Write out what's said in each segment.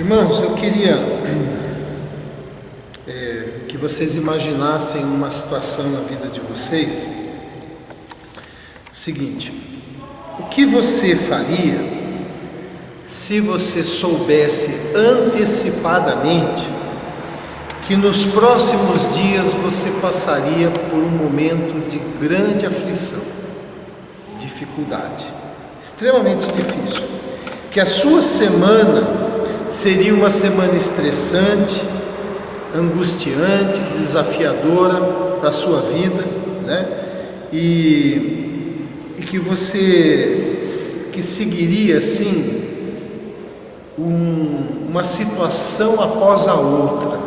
Irmãos, eu queria que vocês imaginassem uma situação na vida de vocês. O seguinte: o que você faria se você soubesse antecipadamente que nos próximos dias você passaria por um momento de grande aflição, dificuldade, extremamente difícil, que a sua semana seria uma semana estressante, angustiante, desafiadora para a sua vida, né? E que você seguiria assim uma situação após a outra,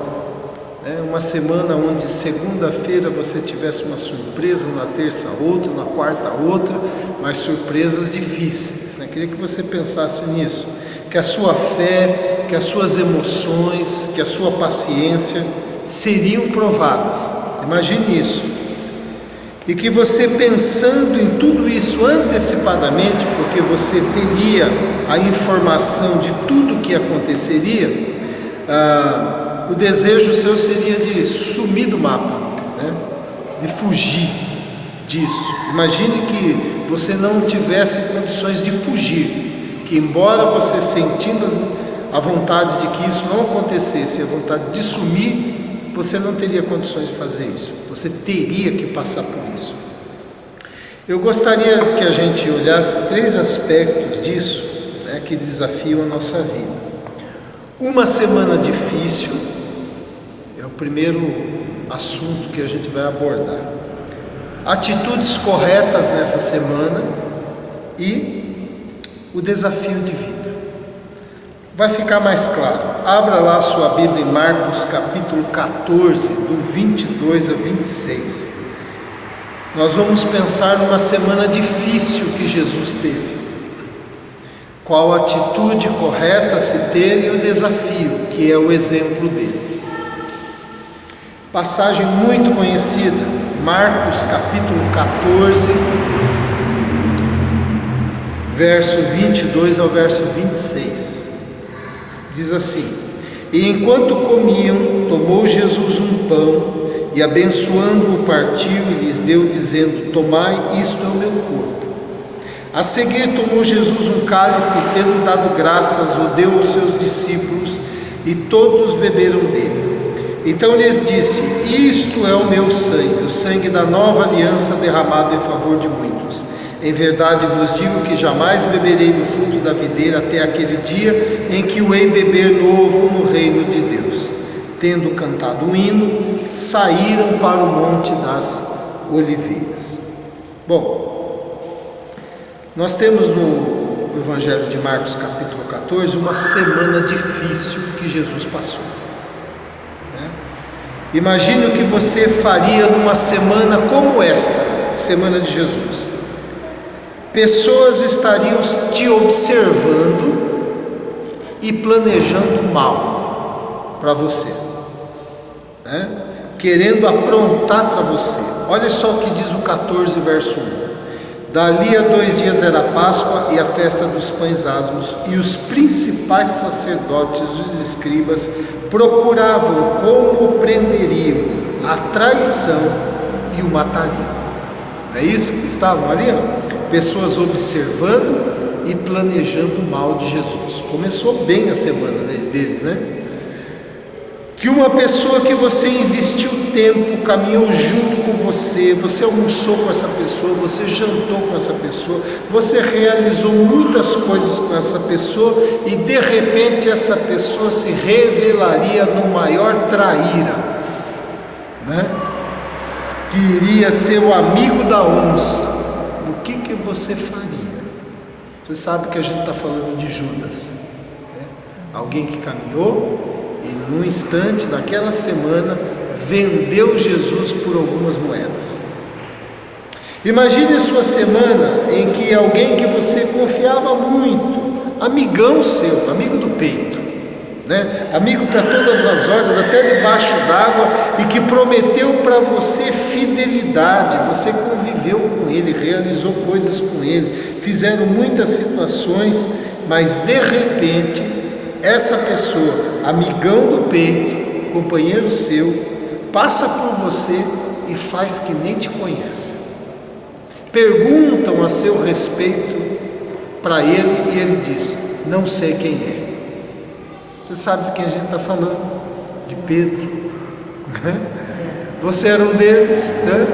né? Uma semana onde segunda-feira você tivesse uma surpresa, na terça outra, na quarta outra, mas surpresas difíceis, né? Queria que você pensasse nisso, que a sua fé, que as suas emoções, que a sua paciência seriam provadas. Imagine isso. E que você, pensando em tudo isso antecipadamente, porque você teria a informação de tudo o que aconteceria, o desejo seu seria de sumir do mapa, né? De fugir disso. Imagine que você não tivesse condições de fugir, que embora você sentindo a vontade de que isso não acontecesse, a vontade de sumir, você não teria condições de fazer isso. Você teria que passar por isso. Eu gostaria que a gente olhasse 3 aspectos disso, né, que desafiam a nossa vida. Uma semana difícil é o primeiro assunto que a gente vai abordar. Atitudes corretas nessa semana e o desafio de vida. Vai ficar mais claro. Abra lá a sua Bíblia em Marcos capítulo 14, do 22 a 26. Nós vamos pensar numa semana difícil que Jesus teve. Qual a atitude correta a se ter e o desafio, que é o exemplo dele. Passagem muito conhecida, Marcos capítulo 14, verso 22 ao verso 26. Diz assim: E enquanto comiam, tomou Jesus um pão, e abençoando-o partiu e lhes deu, dizendo: Tomai, isto é o meu corpo. A seguir tomou Jesus um cálice, e tendo dado graças, o deu aos seus discípulos, e todos beberam dele. Então lhes disse: Isto é o meu sangue, o sangue da nova aliança derramado em favor de muitos. Em verdade vos digo que jamais beberei do fruto da videira até aquele dia em que o hei beber novo no reino de Deus. Tendo cantado um hino, saíram para o Monte das Oliveiras. Bom, nós temos no Evangelho de Marcos capítulo 14 uma semana difícil que Jesus passou, né? Imagine o que você faria numa semana como esta, semana de Jesus. Pessoas estariam te observando e planejando mal para você, né? Querendo aprontar para você. Olha só o que diz o 14, verso 1. Dali a 2 dias era a Páscoa e a festa dos pães asmos, e os principais sacerdotes, os escribas, procuravam como o prenderiam a traição e o matariam. É isso que estavam ali, ó? Pessoas observando e planejando o mal de Jesus. Começou bem a semana dele, né? Que uma pessoa que você investiu tempo, caminhou junto com você, você almoçou com essa pessoa, você jantou com essa pessoa, você realizou muitas coisas com essa pessoa, e de repente essa pessoa se revelaria no maior traíra, né? Que iria ser o amigo da onça. O que você faria? Você sabe que a gente está falando de Judas, né? Alguém que caminhou e num instante, naquela semana, vendeu Jesus por algumas moedas. Imagine a sua semana em que alguém que você confiava muito, amigão seu, amigo do peito, né? Amigo para todas as horas, até debaixo d'água, e que prometeu para você fidelidade, você conviveu com ele, realizou coisas com ele, fizeram muitas situações, mas de repente essa pessoa, amigão do peito, companheiro seu, passa por você e faz que nem te conhece. Perguntam a seu respeito para ele e ele diz: não sei quem é. Você sabe de quem a gente está falando? De Pedro. Você era um deles? Né?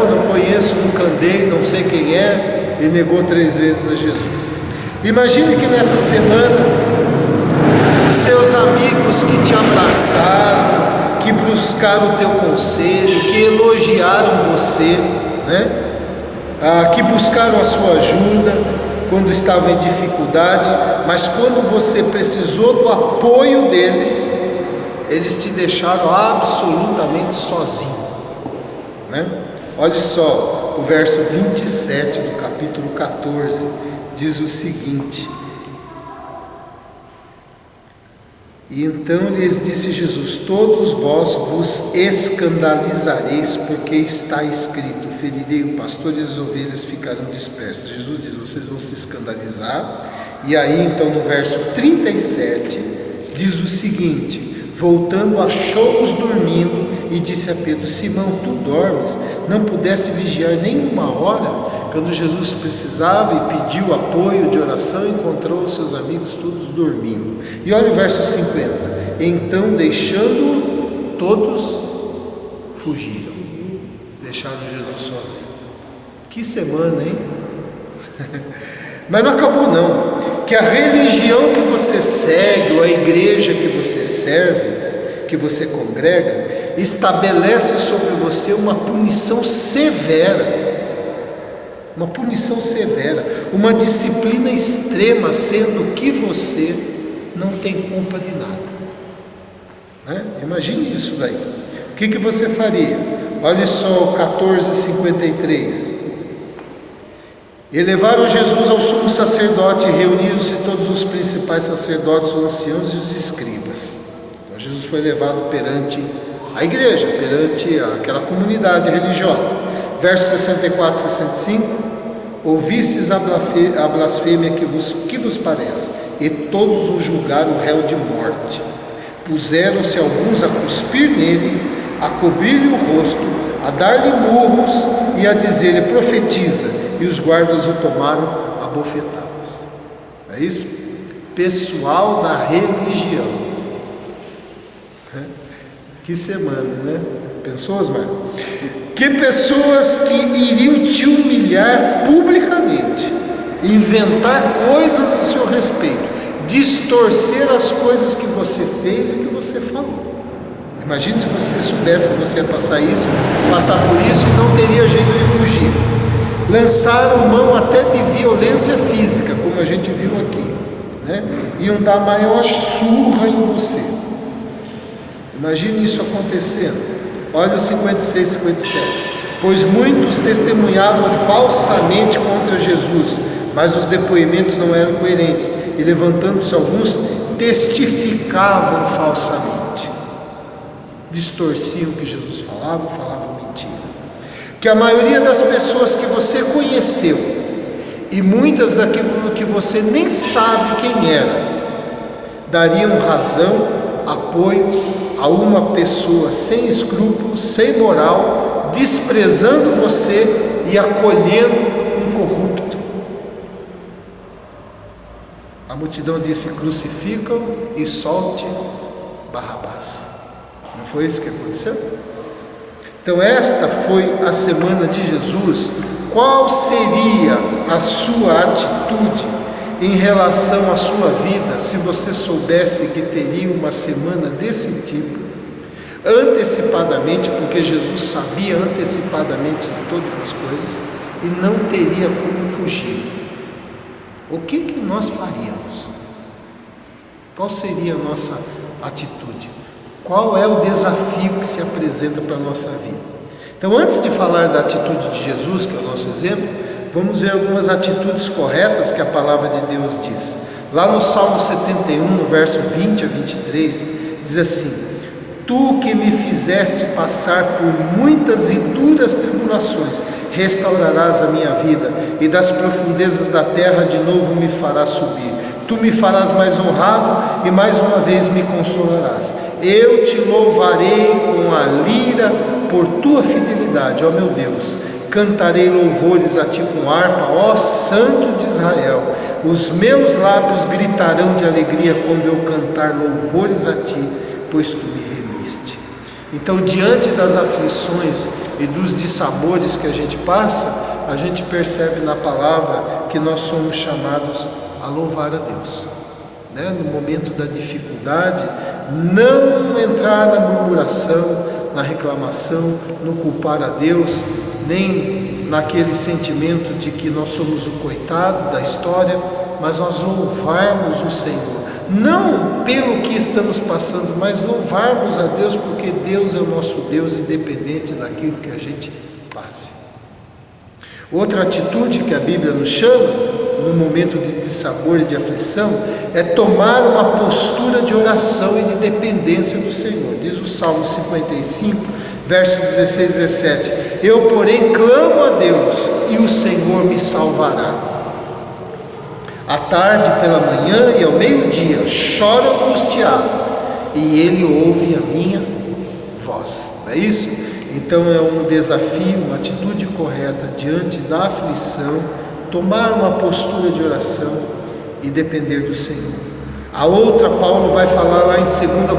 Não conheço, nunca andei, não sei quem é. E negou 3 vezes a Jesus. Imagine que nessa semana os seus amigos que te abraçaram, que buscaram o teu conselho, que elogiaram você, né? Que buscaram a sua ajuda quando estava em dificuldade, mas quando você precisou do apoio deles, eles te deixaram absolutamente sozinho, né? Olha só, o verso 27 do capítulo 14 diz o seguinte: e então lhes disse Jesus: todos vós vos escandalizareis, porque está escrito: ferirei o pastor e as ovelhas ficarão dispersas. Jesus diz: vocês vão se escandalizar. E aí então no verso 37 diz o seguinte: voltando achou-os dormindo e disse a Pedro: Simão, tu dormes? Não pudeste vigiar nem 1 hora? Quando Jesus precisava e pediu apoio de oração, encontrou os seus amigos todos dormindo. E olha o verso 50: então deixando todos, fugiram. Deixaram Jesus sozinho. Que semana, hein? Mas não acabou não. Que a religião que você segue, ou a igreja que você serve, que você congrega, estabelece sobre você uma punição severa. Uma punição severa, uma disciplina extrema, sendo que você não tem culpa de nada, né? Imagine isso daí. O que você faria? Olha só, 14:53. E levaram Jesus ao sumo sacerdote, e reuniram-se todos os principais sacerdotes, os anciãos e os escribas. Então Jesus foi levado perante a igreja, perante aquela comunidade religiosa. Versos 64 e 65: ouvistes a blasfêmia, que vos parece? E todos o julgaram réu de morte. Puseram-se alguns a cuspir nele, a cobrir-lhe o rosto, a dar-lhe murros e a dizer-lhe: profetiza. E os guardas o tomaram a bofetadas. É isso? Pessoal da religião. Que semana, né? Pensou, Osmar? Que pessoas que iriam te humilhar publicamente, inventar coisas a seu respeito, distorcer as coisas que você fez e que você falou. Imagine se você soubesse que você ia passar por isso e não teria jeito de fugir. Lançaram mão até de violência física, como a gente viu aqui, né? Iam dar maior surra em você. Imagine isso acontecendo. Olha o 56 e 57. Pois muitos testemunhavam falsamente contra Jesus, mas os depoimentos não eram coerentes, e levantando-se alguns, testificavam falsamente, distorciam o que Jesus falava, falavam mentira. Que a maioria das pessoas que você conheceu, e muitas daquilo que você nem sabe quem era, dariam razão, apoio a uma pessoa sem escrúpulos, sem moral, desprezando você e acolhendo um corrupto. A multidão disse: crucificam e solte Barrabás. Não foi isso que aconteceu? Então esta foi a semana de Jesus. Qual seria a sua atitude em relação à sua vida se você soubesse que teria uma semana desse tipo, antecipadamente, porque Jesus sabia antecipadamente de todas as coisas e não teria como fugir? O que nós faríamos? Qual seria a nossa atitude? Qual é o desafio que se apresenta para a nossa vida? Então, antes de falar da atitude de Jesus, que é o nosso exemplo, vamos ver algumas atitudes corretas que a palavra de Deus diz. Lá no Salmo 71, no verso 20 a 23, diz assim: Tu que me fizeste passar por muitas e duras tribulações, restaurarás a minha vida, e das profundezas da terra de novo me farás subir. Tu Tu me farás mais honrado e mais uma vez me consolarás. Eu te louvarei com a lira por tua fidelidade, ó meu Deus. Cantarei louvores a ti com harpa, ó Santo de Israel. Os meus lábios gritarão de alegria quando eu cantar louvores a ti, pois tu me remiste. Então, diante das aflições e dos dissabores que a gente passa, a gente percebe na palavra que nós somos chamados a louvar a Deus, né? No momento da dificuldade, não entrar na murmuração, na reclamação, no culpar a Deus, nem naquele sentimento de que nós somos o coitado da história, mas nós louvarmos o Senhor, não pelo que estamos passando, mas louvarmos a Deus, porque Deus é o nosso Deus, independente daquilo que a gente passe. Outra atitude que a Bíblia nos chama, no momento de dissabor e de aflição, é tomar uma postura de oração e de dependência do Senhor. Diz o Salmo 55, verso 16 e 17: Eu, porém, clamo a Deus, e o Senhor me salvará. À tarde, pela manhã e ao meio-dia, choro angustiado, e Ele ouve a minha voz. Não é isso? Então é um desafio, uma atitude correta diante da aflição, tomar uma postura de oração e depender do Senhor. A outra, Paulo vai falar lá em 2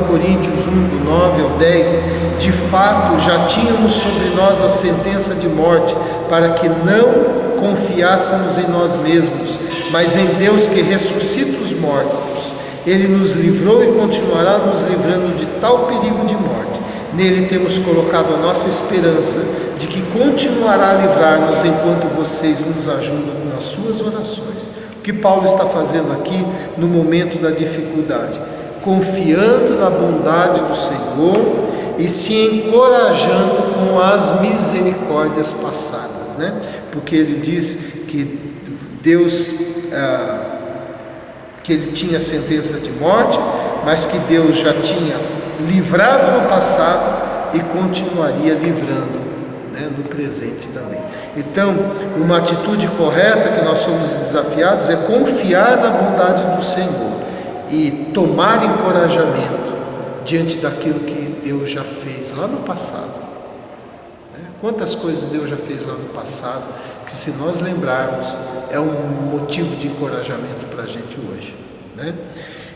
Coríntios 1, do 9 ao 10, de fato já tínhamos sobre nós a sentença de morte, para que não confiássemos em nós mesmos, mas em Deus que ressuscita os mortos. Ele nos livrou e continuará nos livrando de tal perigo de morte. Nele temos colocado a nossa esperança de que continuará a livrar-nos enquanto vocês nos ajudam com as suas orações. O que Paulo está fazendo aqui no momento da dificuldade? Confiando na bondade do Senhor e se encorajando com as misericórdias passadas, né? Porque ele diz que Deus, que ele tinha sentença de morte, mas que Deus já tinha livrado no passado e continuaria livrando, né, no presente também. Então, uma atitude correta que nós somos desafiados é confiar na bondade do Senhor e tomar encorajamento diante daquilo que Deus já fez lá no passado. Quantas coisas Deus já fez lá no passado, que se nós lembrarmos, é um motivo de encorajamento para a gente hoje, né?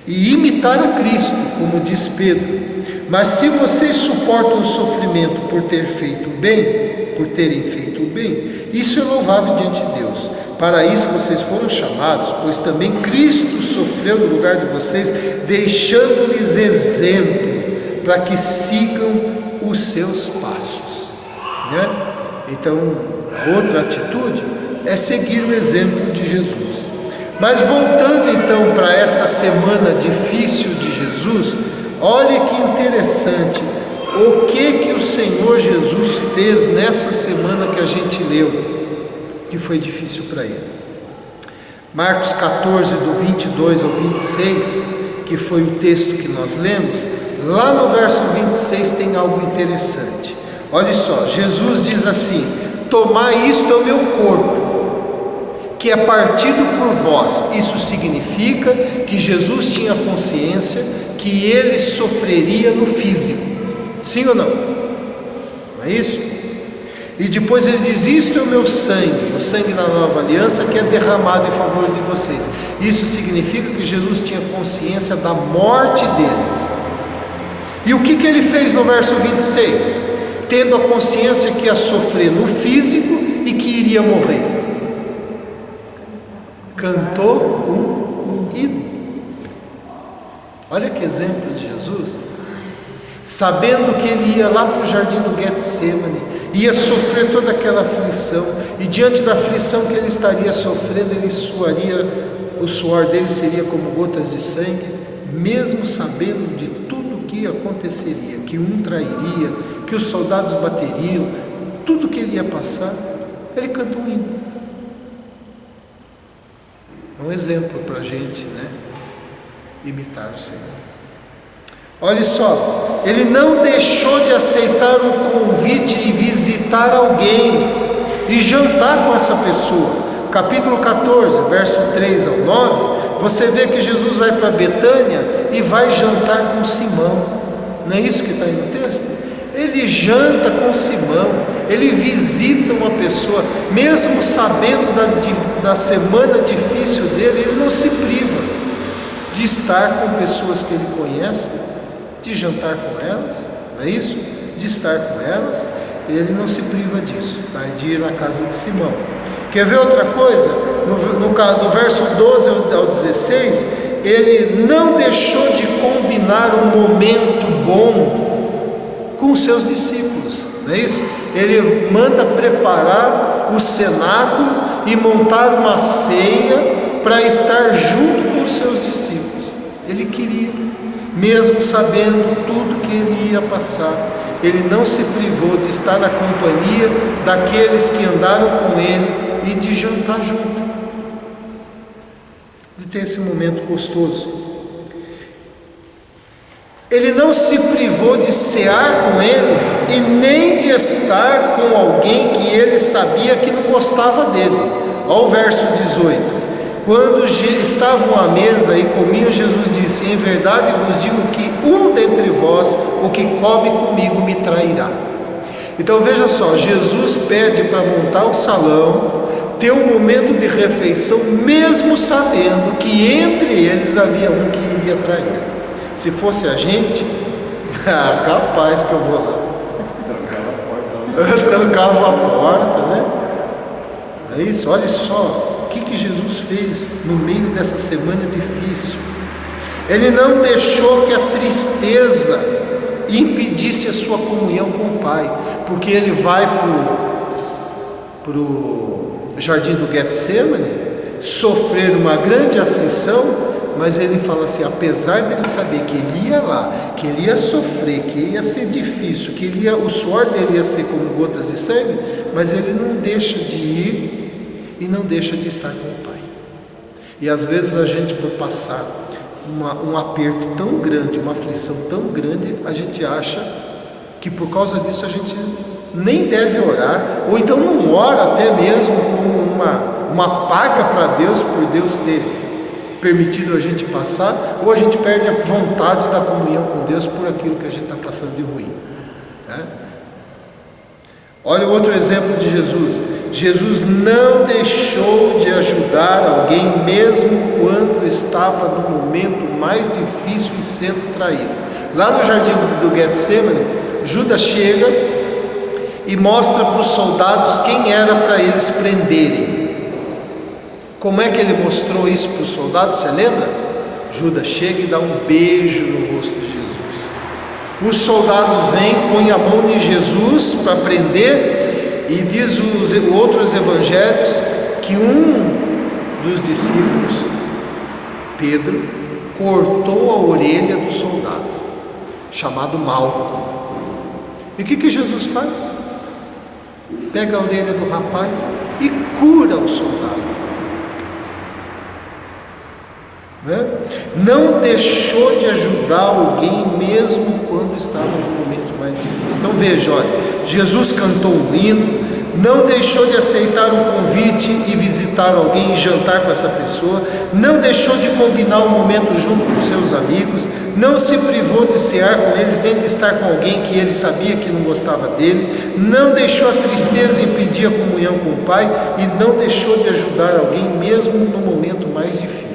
E imitar a Cristo, como diz Pedro. Mas se vocês suportam o sofrimento por terem feito o bem, isso é louvável diante de Deus. Para isso vocês foram chamados, pois também Cristo sofreu no lugar de vocês, deixando-lhes exemplo, para que sigam os seus passos, né? Então, a outra atitude é seguir o exemplo de Jesus. Mas voltando então para esta semana difícil de Jesus, olha que interessante o que o Senhor Jesus fez nessa semana que a gente leu, que foi difícil para ele. Marcos 14, do 22 ao 26, que foi o texto que nós lemos, lá no verso 26 tem algo interessante. Olha só, Jesus diz assim: tomai isto é o meu corpo, que é partido por vós. Isso significa que Jesus tinha consciência que ele sofreria no físico, sim ou não? Não é isso? E depois ele diz: isto é o meu sangue, o sangue da nova aliança, que é derramado em favor de vocês. Isso significa que Jesus tinha consciência da morte dele. E o que ele fez no verso 26? Tendo a consciência que ia sofrer no físico e que iria morrer, cantou um hino. Olha que exemplo de Jesus. Sabendo que ele ia lá para o jardim do Getsemane, ia sofrer toda aquela aflição, e diante da aflição que ele estaria sofrendo, ele suaria, o suor dele seria como gotas de sangue, mesmo sabendo de tudo o que aconteceria, que um trairia, que os soldados bateriam, tudo que ele ia passar, ele cantou um hino. É um exemplo para a gente, né? Imitar o Senhor. Olha só, ele não deixou de aceitar um convite e visitar alguém e jantar com essa pessoa. Capítulo 14, verso 3 ao 9, você vê que Jesus vai para Betânia e vai jantar com Simão. Não é isso que está aí no texto? Ele janta com Simão, ele visita uma pessoa, mesmo sabendo da semana difícil dele, ele não se priva de estar com pessoas que ele conhece, de jantar com elas, não é isso? De estar com elas, ele não se priva disso, de ir na casa de Simão. Quer ver outra coisa? No verso 12 ao 16, ele não deixou de combinar um momento bom com os seus discípulos, não é isso? Ele manda preparar o cenáculo e montar uma ceia para estar junto com os seus discípulos. Ele queria, mesmo sabendo tudo que ele ia passar, ele não se privou de estar na companhia daqueles que andaram com ele e de jantar junto, de ter esse momento gostoso. Ele não se privou de cear com eles e nem de estar com alguém que ele sabia que não gostava dele. Olha o verso 18. Quando estavam à mesa e comiam, Jesus disse: em verdade vos digo que um dentre vós, o que come comigo, me trairá. Então veja só, Jesus pede para montar o salão, ter um momento de refeição, mesmo sabendo que entre eles havia um que iria trair. Se fosse a gente, capaz que eu vou lá. Trancava a porta, né? É isso, olha só o que Jesus fez no meio dessa semana difícil. Ele não deixou que a tristeza impedisse a sua comunhão com o Pai, porque ele vai para o jardim do Getsemane sofrer uma grande aflição. Mas ele fala assim, apesar dele saber que ele ia lá, que ele ia sofrer, que ia ser difícil, que o suor dele ia ser como gotas de sangue, mas ele não deixa de ir e não deixa de estar com o Pai. E às vezes a gente, por passar um aperto tão grande, uma aflição tão grande, a gente acha que por causa disso a gente nem deve orar, ou então não ora até mesmo como uma paga para Deus, por Deus ter permitido a gente passar, ou a gente perde a vontade da comunhão com Deus por aquilo que a gente está passando de ruim, né? Olha o outro exemplo de Jesus. Jesus não deixou de ajudar alguém mesmo quando estava no momento mais difícil e sendo traído. Lá no jardim do Getsemane, Judas chega e mostra para os soldados quem era para eles prenderem. Como é que ele mostrou isso para os soldados? Você lembra? Judas chega e dá um beijo no rosto de Jesus. Os soldados vêm, põem a mão em Jesus para prender, e diz os outros evangelhos que um dos discípulos, Pedro, cortou a orelha do soldado, chamado Malco. E o que Jesus faz? Pega a orelha do rapaz e cura o soldado. Não deixou de ajudar alguém mesmo quando estava no momento mais difícil. Então veja, olha, Jesus cantou um hino, não deixou de aceitar um convite e visitar alguém e jantar com essa pessoa, não deixou de combinar um momento junto com seus amigos, não se privou de cear com eles, nem de estar com alguém que ele sabia que não gostava dele, não deixou a tristeza impedir a comunhão com o Pai e não deixou de ajudar alguém mesmo no momento mais difícil.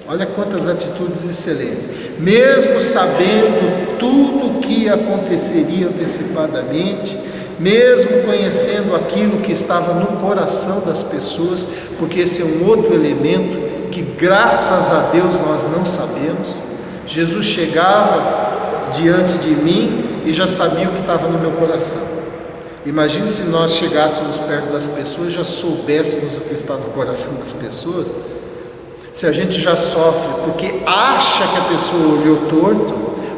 Olha quantas atitudes excelentes. Mesmo sabendo tudo o que aconteceria antecipadamente, mesmo conhecendo aquilo que estava no coração das pessoas, porque esse é um outro elemento que, graças a Deus, nós não sabemos. Jesus chegava diante de mim e já sabia o que estava no meu coração. Imagine se nós chegássemos perto das pessoas e já soubéssemos o que está no coração das pessoas. Se a gente já sofre porque acha que a pessoa olhou torto,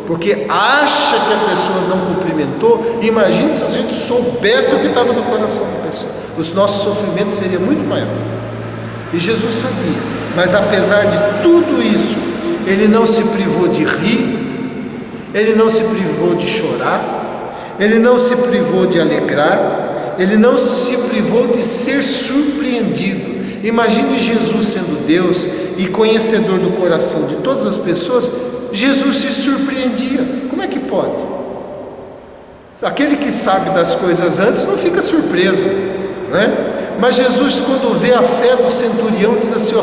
porque acha que a pessoa não cumprimentou, imagine se a gente soubesse o que estava no coração da pessoa. Os nossos sofrimentos seriam muito maiores. E Jesus sabia, mas apesar de tudo isso, ele não se privou de rir, ele não se privou de chorar, ele não se privou de alegrar, ele não se privou de ser surpreendido. Imagine Jesus sendo Deus e conhecedor do coração de todas as pessoas, Jesus se surpreendia. Como é que pode? Aquele que sabe das coisas antes não fica surpreso, né? Mas Jesus, quando vê a fé do centurião, diz assim,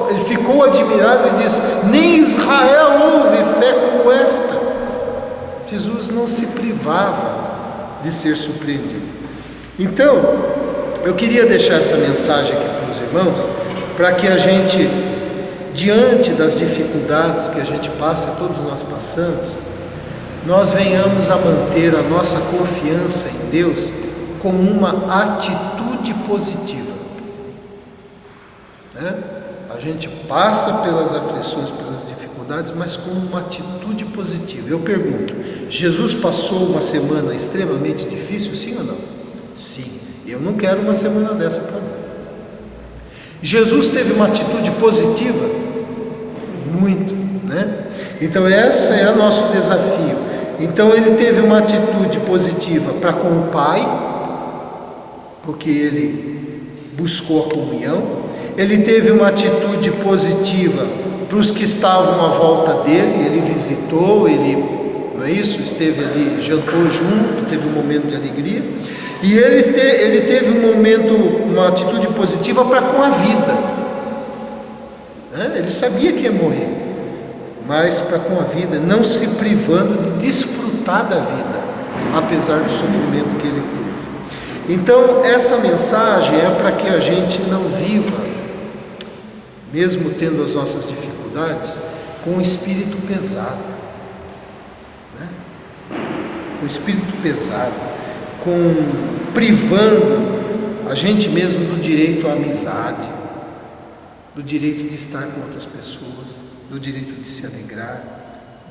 ele ficou admirado e diz: nem Israel houve fé como esta. Jesus não se privava de ser surpreendido. Então, eu queria deixar essa mensagem aqui para os irmãos, para que a gente, diante das dificuldades que a gente passa, todos nós passamos, nós venhamos a manter a nossa confiança em Deus com uma atitude positiva, né? A gente passa pelas aflições, pelas dificuldades, mas com uma atitude positiva. Eu pergunto, Jesus passou uma semana extremamente difícil, sim ou não? Sim. Eu não quero uma semana dessa para mim. Jesus teve uma atitude positiva? Muito, né? Então esse é o nosso desafio. Então ele teve uma atitude positiva para com o Pai, porque ele buscou a comunhão. Ele teve uma atitude positiva para os que estavam à volta dele, ele visitou, ele, não é isso? Esteve ali, jantou junto, teve um momento de alegria. E ele teve uma atitude positiva para com a vida, né? Ele sabia que ia morrer, mas para com a vida, não se privando de desfrutar da vida, apesar do sofrimento que ele teve. Então essa mensagem é para que a gente não viva, mesmo tendo as nossas dificuldades, com o espírito pesado, né? O espírito pesado, privando a gente mesmo do direito à amizade, do direito de estar com outras pessoas, do direito de se alegrar,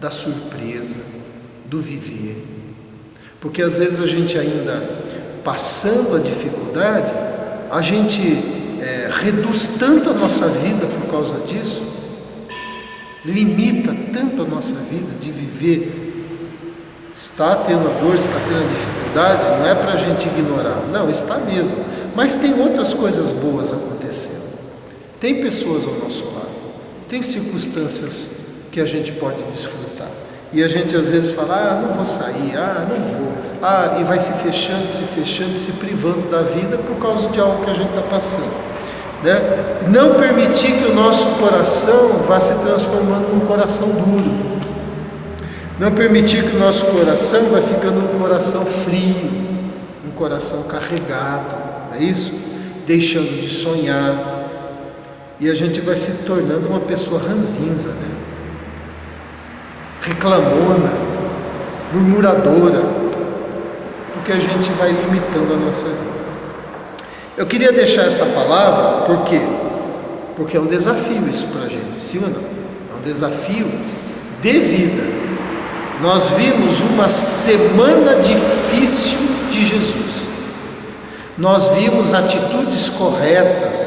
da surpresa, do viver. Porque às vezes a gente ainda, passando a dificuldade, a gente reduz tanto a nossa vida por causa disso, limita tanto a nossa vida de viver. Está tendo a dor, está tendo a dificuldade, não é para a gente ignorar, não, está mesmo, mas tem outras coisas boas acontecendo, tem pessoas ao nosso lado, tem circunstâncias que a gente pode desfrutar, e a gente às vezes fala, não vou sair, não vou, e vai se fechando, se privando da vida por causa de algo que a gente está passando, né? Não permitir que o nosso coração vá se transformando num coração duro, não permitir que o nosso coração vá ficando um coração frio, um coração carregado, é isso? Deixando de sonhar, e a gente vai se tornando uma pessoa ranzinza, né? Reclamona, murmuradora, porque a gente vai limitando a nossa vida. Eu queria deixar essa palavra, por quê? Porque é um desafio isso para a gente, sim ou não? É um desafio de vida. Nós vimos uma semana difícil de Jesus. Nós vimos atitudes corretas,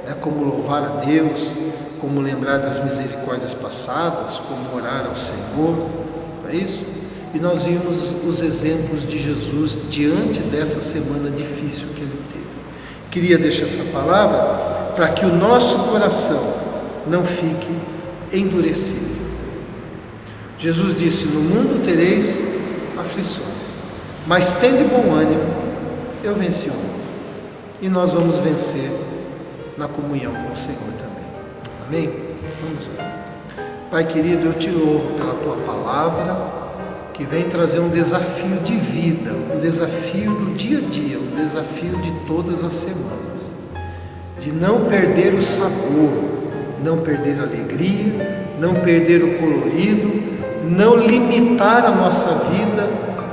né, como louvar a Deus, como lembrar das misericórdias passadas, como orar ao Senhor, não é isso? E nós vimos os exemplos de Jesus diante dessa semana difícil que ele teve. Queria deixar essa palavra para que o nosso coração não fique endurecido. Jesus disse, no mundo tereis aflições, mas tende bom ânimo, eu venci o mundo. E nós vamos vencer na comunhão com o Senhor também. Amém? Vamos orar. Pai querido, eu te louvo pela tua palavra, que vem trazer um desafio de vida, um desafio do dia a dia, um desafio de todas as semanas, de não perder o sabor, não perder a alegria, não perder o colorido, não limitar a nossa vida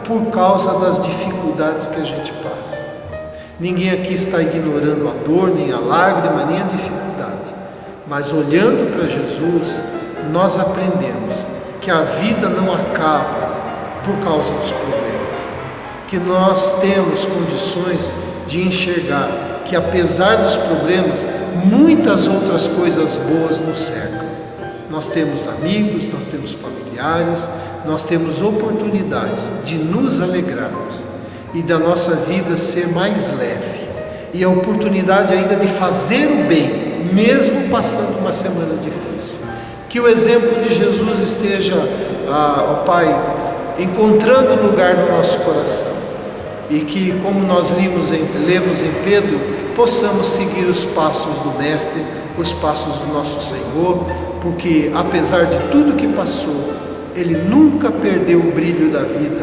por causa das dificuldades que a gente passa. Ninguém aqui está ignorando a dor, nem a lágrima, nem a dificuldade, mas olhando para Jesus, nós aprendemos que a vida não acaba por causa dos problemas, que nós temos condições de enxergar que apesar dos problemas, muitas outras coisas boas nos cercam. Nós temos amigos, nós temos familiares, nós temos oportunidades de nos alegrarmos e da nossa vida ser mais leve, e a oportunidade ainda de fazer o bem mesmo passando uma semana difícil. Que o exemplo de Jesus esteja, ó Pai, encontrando lugar no nosso coração, e que, como nós lemos em Pedro, possamos seguir os passos do Mestre, os passos do nosso Senhor, porque apesar de tudo que passou, Ele nunca perdeu o brilho da vida,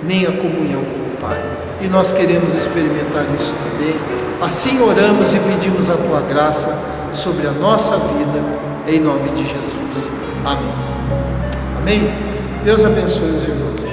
nem a comunhão com o Pai, e nós queremos experimentar isso também. Assim oramos e pedimos a Tua graça sobre a nossa vida, em nome de Jesus. Amém. Amém? Deus abençoe os irmãos.